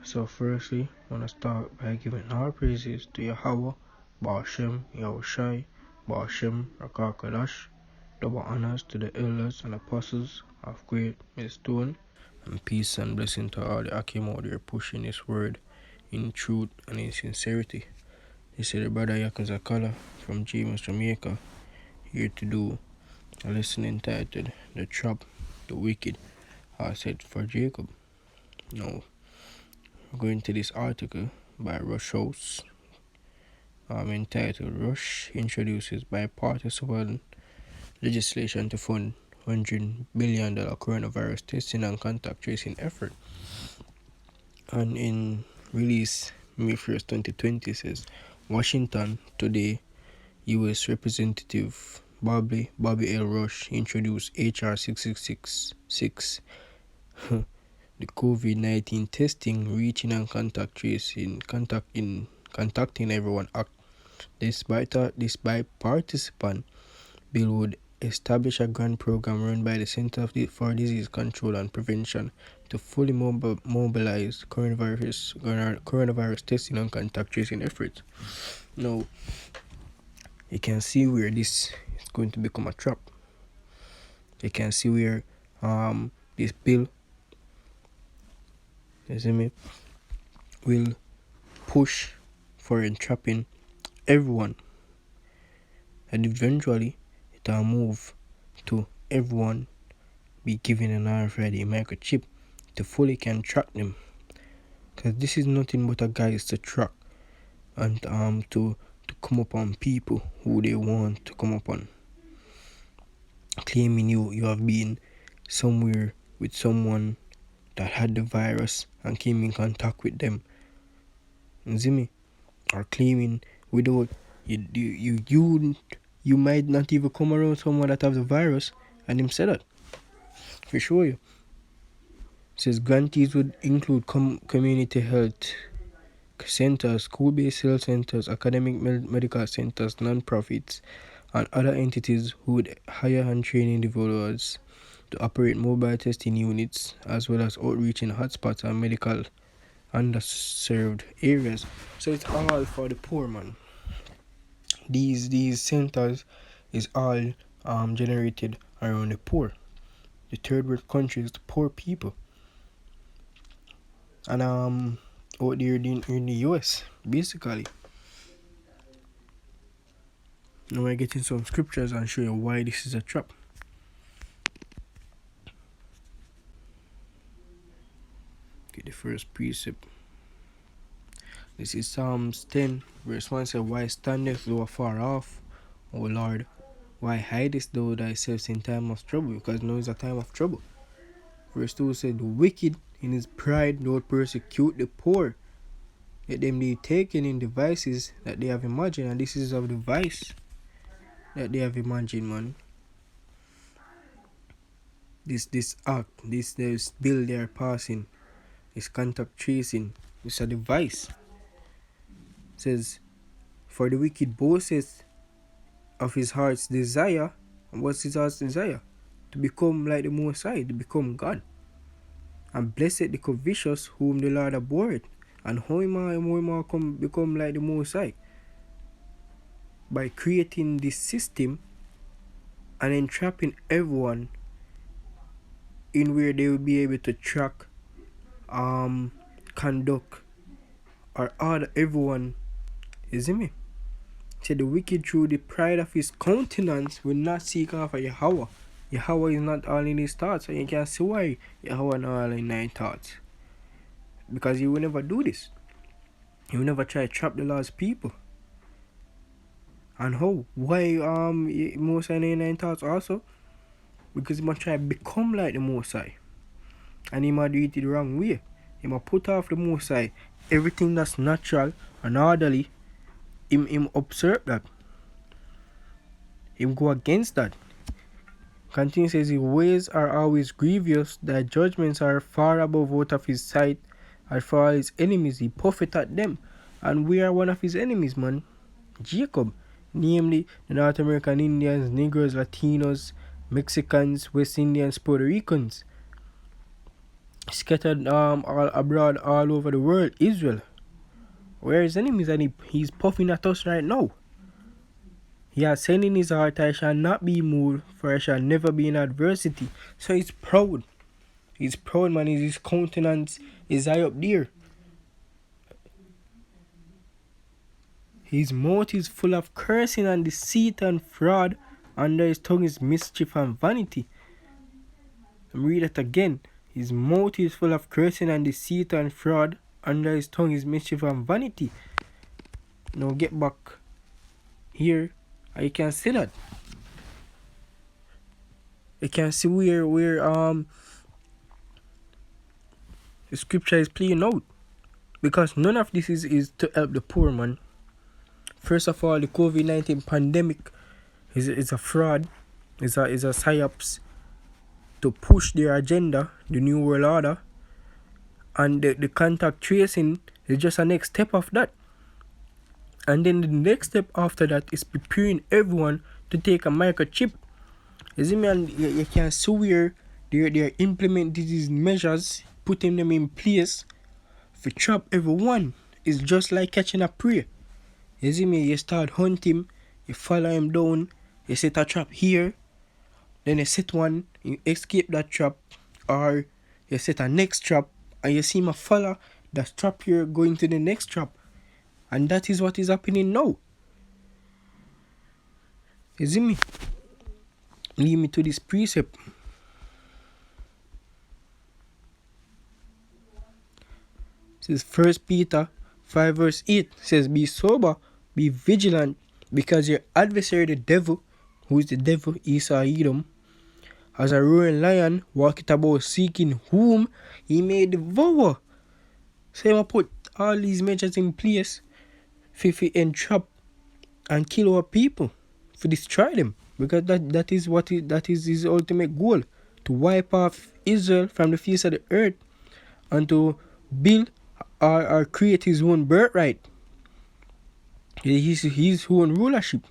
So firstly, I want to start by giving all praises to Yahawah, Bahasham, Yahawashi, Bahasham, Rawchaa, Qadash. Double honors to the elders and apostles of great millstone, and peace and blessing to all the Akim out there pushing His word in truth and in sincerity. This is the brother Yakazakala from James, Jamaica, here to do a lesson entitled The Trap the Wicked are Set for Jacob. Now, we're going to this article by Rawchaa, entitled Rush Introduces Bipartisan Legislation to Fund $100 billion Coronavirus Testing and Contact Tracing Effort. And in release May 1st, 2020 says, Washington today, U.S. Representative Bobby L. Rush introduced H.R. 6666, the COVID-19 Testing, Reaching and Contact Tracing, Contacting Everyone Act. This bipartisan bill would establish a grant program run by the Center for Disease Control and Prevention to fully mobilize coronavirus testing and contact tracing efforts. Now, you can see where this is going to become a trap. You can see where this bill, will push for entrapping everyone, and eventually it will move to everyone be given an RFID microchip to fully can track them, because this is nothing but a guise to track and to come upon people who they want to come upon, claiming you have been somewhere with someone that had the virus and came in contact with them. You see me? Or claiming without you might not even come around someone that have the virus, and him said that. For sure you. It says grantees would include community health centers, school-based health centers, academic medical centers, non-profits, and other entities who would hire and train individuals to operate mobile testing units, as well as outreach in hotspots and medical underserved areas. So it's all for the poor, man. These centers is all generated around the poor, the third world countries, the poor people, and out there in the US, basically. Now we're getting some scriptures and show you why this is a trap. Get the first precept. This is Psalms 10, verse 1 says, Why standest thou afar off, O Lord? Why hidest thou thyself in time of trouble? Because now is a time of trouble. Verse 2 said, The wicked in his pride doth persecute the poor, yet them be taken in devices that they have imagined. And this is of the vice that they have imagined, man. This act, this bill they are passing, this contact tracing, this a device. Says, for the wicked boasts of his heart's desire. And what's his heart's desire? To become like the Most High, to become God. And blessed the covetous whom the Lord abhorreth. And how him become like the Most High? By creating this system and entrapping everyone in where they will be able to track, conduct, or order everyone. You see me? Say the wicked through the pride of his countenance will not seek after Yahawah. Yahawah is not all in his thoughts, and you can see why Yahawah not all in his thoughts. Because he will never do this. He will never try to trap the Lord's people. And how? Why Most High in his thoughts also? Because he must try to become like the Most High. And he might do it the wrong way. He must put off the Most High. Everything that's natural and orderly, him observe that. Him go against that. Continue says, his ways are always grievous, thy judgments are far above out of his sight. As for his enemies, he puffeth at them. And we are one of his enemies, man. Jacob. Namely, the North American Indians, Negroes, Latinos, Mexicans, West Indians, Puerto Ricans. scattered all abroad all over the world. Israel, where his enemies, and he's puffing at us right now. He has said in his heart, I shall not be moved, for I shall never be in adversity. So he's proud. He's proud, man. His countenance is high up there. His mouth is full of cursing and deceit and fraud. Under his tongue is mischief and vanity. Let me read it again. His mouth is full of cursing and deceit and fraud. Under his tongue is mischief and vanity. Now get back here. You can see that. You can see where the scripture is playing out. Because none of this is to help the poor, man. First of all, the COVID-19 pandemic is a fraud. Is a psyops to push their agenda, the New World Order. And the contact tracing is just a next step of that. And then the next step after that is preparing everyone to take a microchip. You see me, and you can see where they implement these measures, putting them in place to trap everyone. It's just like catching a prey. You see me, you start hunting, you follow him down, you set a trap here, then you set one, you escape that trap, or you set a next trap, and you see him follow that trap here going to the next trap. And that is what is happening now. You see me? Lead me to this precept. It says 1 Peter 5 verse 8 says, be sober, be vigilant, because your adversary the devil, who is the devil, Esau Edom, as a roaring lion, walketh about seeking whom he may devour. So I put all these measures in place to entrap and kill our people, to destroy them, because that is his ultimate goal, to wipe off Israel from the face of the earth and to build or create his own birthright, his own rulership.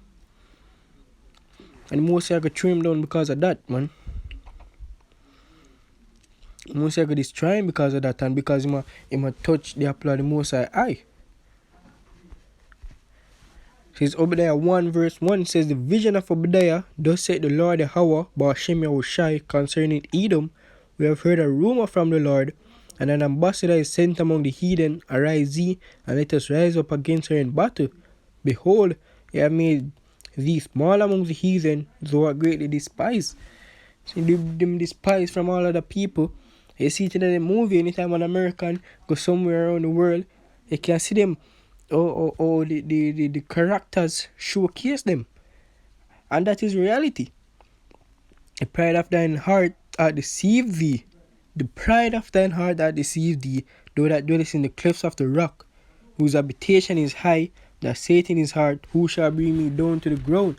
And most I could throw him down because of that, man. Most I could destroy him because of that, and because he might touch the apple of the Most High. Says Obadiah 1 verse 1 says, the vision of Obadiah, thus said the Lord Yahawah, Bahasham Yahawashi, concerning Edom. We have heard a rumor from the Lord, and an ambassador is sent among the heathen. Arise ye, and let us rise up against her in battle. Behold, ye have made thee small among the heathen, though are greatly despised. So them despised from all other people. You see it in the movie, anytime an American goes somewhere around the world, you can see them. The characters showcase them, and that is reality. The pride of thine heart hath deceived thee. The pride of thine heart hath deceived thee, though that dwellest in the clefts of the rock, whose habitation is high, that saith in his heart, who shall bring me down to the ground?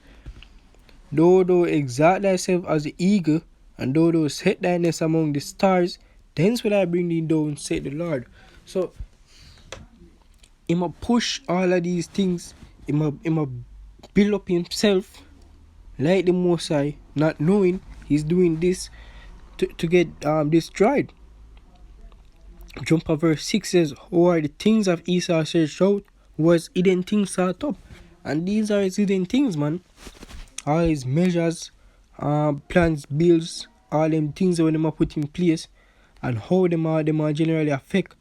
Though thou exalt thyself as the eagle, and though thou set thy nest among the stars, thence will I bring thee down, saith the Lord. So he must push all of these things. He must build up himself like the Most High, not knowing he's doing this to get destroyed. Jump at verse 6 says, who are the things of Esau searched out, was hidden things sought up. And these are his hidden things, man. All his measures, plans, bills, all them things that when them put in place, and how them are generally affect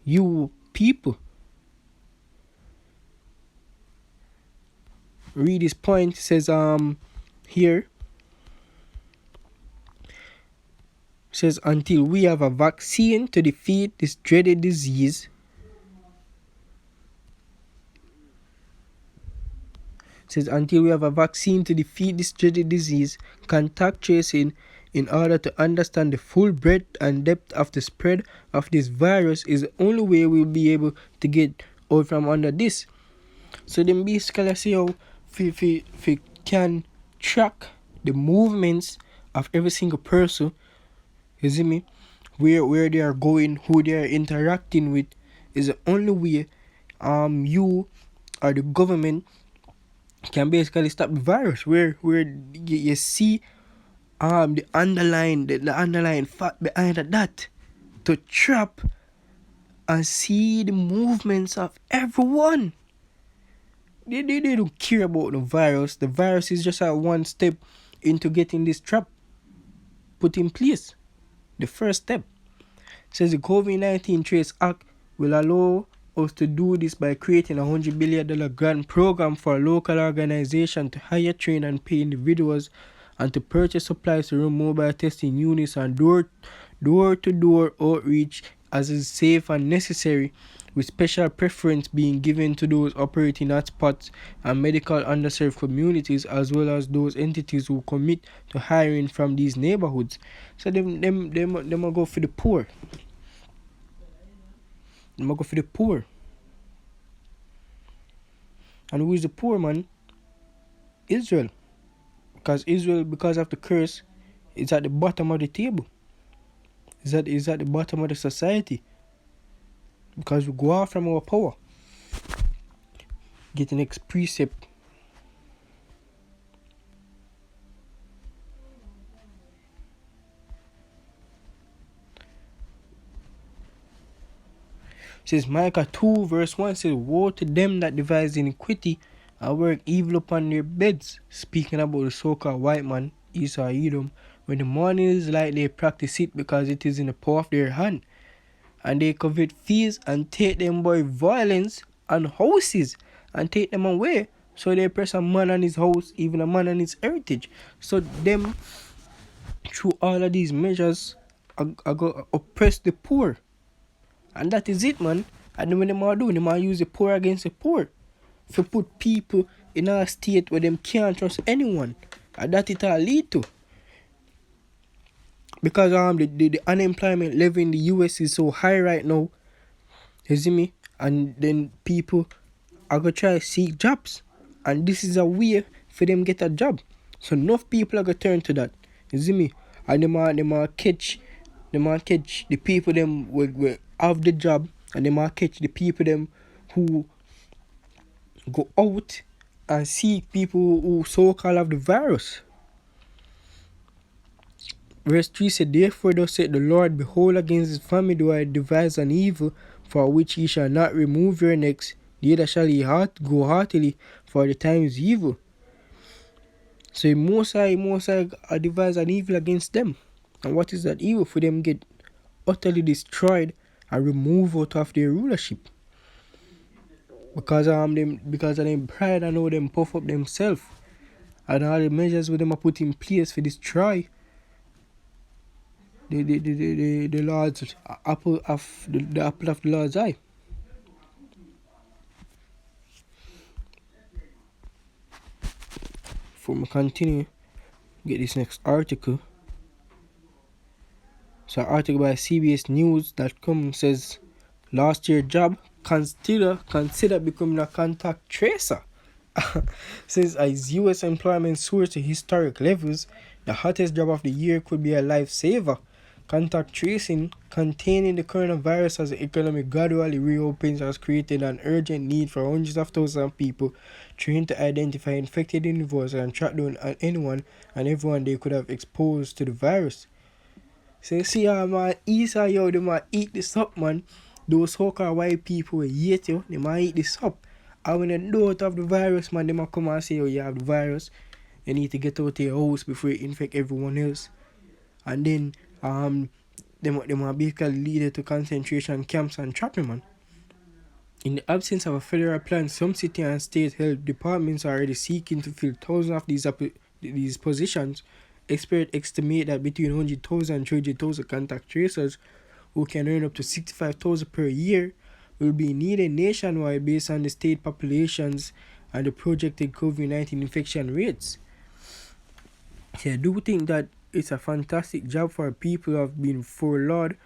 you people. Read this point. It says here, says until we have a vaccine to defeat this dreaded disease. Says until we have a vaccine to defeat this dreaded disease, contact tracing in order to understand the full breadth and depth of the spread of this virus is the only way we'll be able to get out from under this. So then basically see how we can track the movements of every single person, you see me, where they are going, who they are interacting with, is the only way you or the government can basically stop the virus. Where you see the underlying fact behind that to trap and see the movements of everyone. They don't care about the virus. The virus is just a one step into getting this trap put in place. The first step. Says the COVID-19 Trace Act will allow us to do this by creating a $100 billion grant program for a local organization to hire, train, and pay individuals and to purchase supplies to run mobile testing units and door-to-door outreach as is safe and necessary, with special preference being given to those operating hotspots and medical underserved communities, as well as those entities who commit to hiring from these neighborhoods. So them go for the poor. Them go for the poor. And who is the poor, man? Israel. Because Israel, because of the curse, is at the bottom of the table. Is at the bottom of the society. Because we go out from our power. Get the next precept. Says Micah 2 verse 1 says, woe to them that devise iniquity and work evil upon their beds. Speaking about the so-called white man, Esau Edom, when the morning is light they practice it because it is in the power of their hand. And they covet fees and take them by violence and houses and take them away. So they press a man on his house, even a man on his heritage. So them, through all of these measures, are going to oppress the poor. And that is it, man. And then when they do, they might use the poor against the poor. To put people in a state where them can't trust anyone. And that it all lead to. Because the unemployment level in the US is so high right now. You see me? And then people are going to try to seek jobs. And this is a way for them get a job. So enough people are going to turn to that. You see me? And they might catch the people them will have the job, and they might catch the people them who go out and seek people who so-called have the virus. Verse 3 said, therefore thus said the Lord, behold, against his family do I devise an evil, for which ye shall not remove your necks, neither shall ye go heartily, for the time is evil. So Most High devise an evil against them. And what is that evil? For them get utterly destroyed and removed out of their rulership. Because of them pride and how them puff up themselves. And all the measures with them are put in place to destroy the Lord's apple of the apple of the Lord's eye. Before we continue, get this next article. So, an article by CBSNews.com says, lost your job, consider becoming a contact tracer. Says, as U.S. employment soars to historic levels, the hottest job of the year could be a lifesaver. Contact tracing, containing the coronavirus as the economy gradually reopens, has created an urgent need for hundreds of thousands of people trained to identify infected individuals and track down anyone and everyone they could have exposed to the virus. So you see how man, Esau, yo, they might eat this up, man. Those so-called white people hate you, they might eat this up. And when they don't have the virus, man, they might come and say, yo, you have the virus. You need to get out of your house before you infect everyone else. And then, they might basically lead you to concentration camps and trapping, man. In the absence of a federal plan, some city and state health departments are already seeking to fill thousands of these positions. Experts estimate that between 100,000 and 300,000 contact tracers who can earn up to $65,000 per year will be needed nationwide based on the state populations and the projected COVID-19 infection rates. So I do think that it's a fantastic job for people who have been forlorn,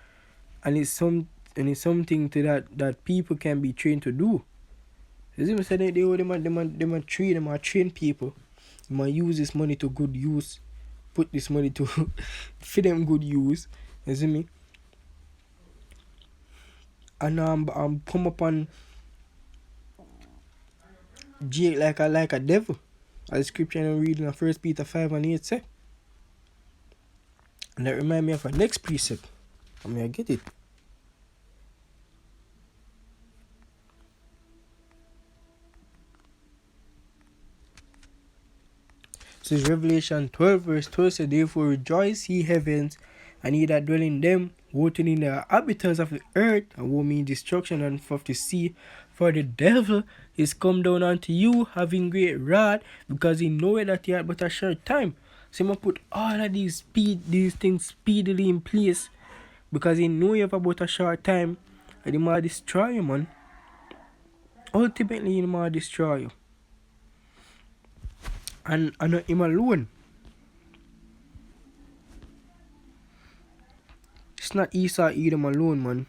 and it's something to that people can be trained to do. As I said, they train people. They might use this money to good use. Put this money to for them good use. You see me? And I'm come upon Jake like a devil. As the scripture I'm reading in 1 Peter 5:8 say. And that remind me of our next precept. I get it. Says Revelation 12 verse 12 says, therefore rejoice ye heavens, and ye that dwell in them, woe in the habitants of the earth, and woe mean destruction and of the sea. For the devil is come down unto you, having great wrath, because he knoweth that he had but a short time. So he must put all of these things speedily in place, because he know you have about a short time, and he might destroy you, man. Ultimately, he might destroy you. And not him alone. It's not Esau, Edom alone, man.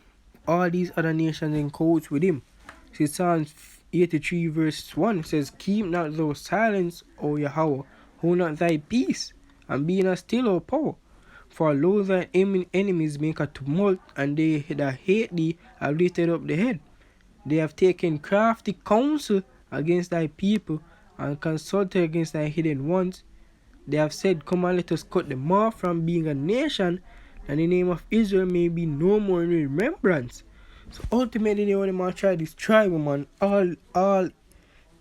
All these other nations in codes with him. See, Psalms 83 verse 1 says, keep not thou silence, O Yahawah, hold not thy peace, and be not still, O power. For lo, thy enemies make a tumult, and they that hate thee have lifted up the head. They have taken crafty counsel against thy people, and consulted against thy hidden ones. They have said, come and let us cut them off from being a nation, and the name of Israel may be no more in remembrance. So ultimately they want to try to destroy them, man. All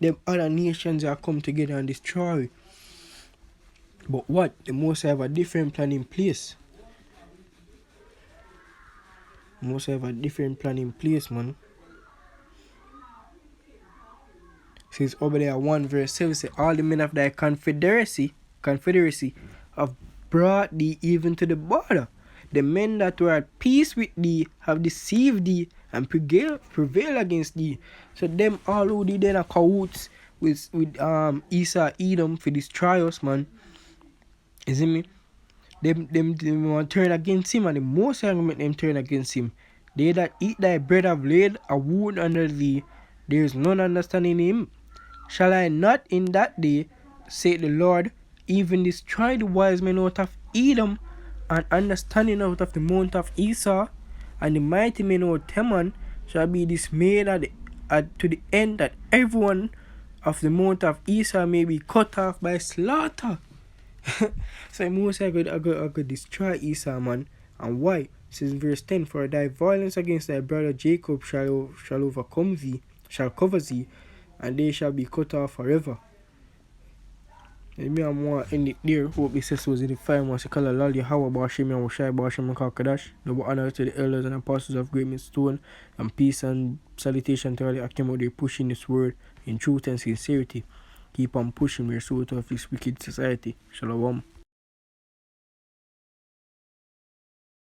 them other nations are come together and destroy. But what? They must have a different plan in place. Man. Says over there 1 verse 7 say, all the men of thy confederacy have brought thee even to the border. The men that were at peace with thee have deceived thee and prevail against thee. So them all who did then a cahoots with Esau, Edom for these trials, man. You see me? Them want to turn against him, and the most going to make them turn against him. They that eat thy bread have laid a wound under thee. There is none understanding him. Shall I not in that day, say the Lord, even destroy the wise men out of Edom, and understanding out of the mount of Esau, and the mighty men out of Teman shall be dismayed to the end that everyone of the mount of Esau may be cut off by slaughter. So most I could destroy Esau, man. And why? It says in verse 10, for thy violence against thy brother Jacob shall overcome thee, shall cover thee, and they shall be cut off forever. And me and more end it there. Hope this was in the 5 months. Halal, Yahawah, Bahasham, Rawchaa, Bahasham, and Qadash. Double honor to the elders and apostles of great stone, and peace and salutation to all the Akim out there pushing this word in truth and sincerity. Keep on pushing your soul out of this wicked society. Shalom.